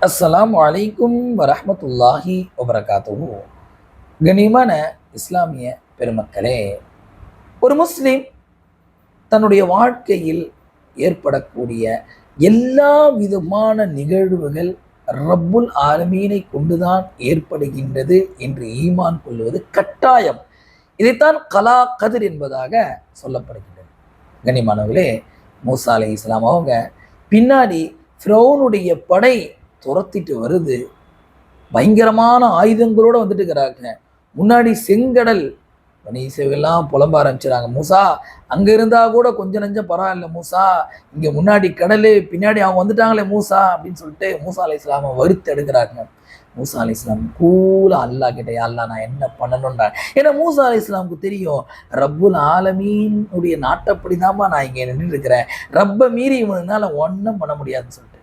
அஸ்ஸலாமு அலைக்கும் வரஹ்மத்துல்லாஹி வபரகாத்துஹு. கண்ணியமான இஸ்லாமிய பெருமக்களே, ஒரு முஸ்லிம் தன்னுடைய வாழ்க்கையில் ஏற்படக்கூடிய எல்லா விதமான நிகழ்வுகள் ரப்புல் ஆலமீனை கொண்டுதான் ஏற்படுகின்றது என்று ஈமான் கொள்வது கட்டாயம். இதைத்தான் கலா கதிர் என்பதாக சொல்லப்படுகின்றது. கண்ணியமானவர்களே, மூசா அலைஹிஸ்ஸலாம் அவங்க பின்னாடி ஃபிரௌனுடைய படை துரத்திட்டு வருது. பயங்கரமான ஆயுதங்களோட வந்துட்டு இருக்கிறாங்க. முன்னாடி செங்கடல். பனி இஸ்ரவேலெல்லாம் புலம்ப ஆரம்பிச்சுறாங்க. மூசா, அங்க இருந்தா கூட கொஞ்சம் நஞ்சம் பரவாயில்ல மூசா, இங்க முன்னாடி கடலு, பின்னாடி அவங்க வந்துட்டாங்களே மூசா அப்படின்னு சொல்லிட்டு மூசா அலைஹிஸ்ஸலாம வறுத்து எடுக்கிறாங்க. மூசா அலைஹிஸ்ஸலாம் கூலா அல்லாஹ் கிட்ட, யா அல்லாஹ் நான் என்ன பண்ணணும்டா. ஏன்னா மூசா அலைஹிஸ்ஸலாமுக்கு தெரியும், ரப்புல் ஆலமீன் உடைய நாட்டப்படிதாம்மா நான் இங்க நின்றுட்டு இருக்கிறேன், ரப்ப மீறி இவனால ஒன்றும் பண்ண முடியாதுன்னு சொல்லிட்டு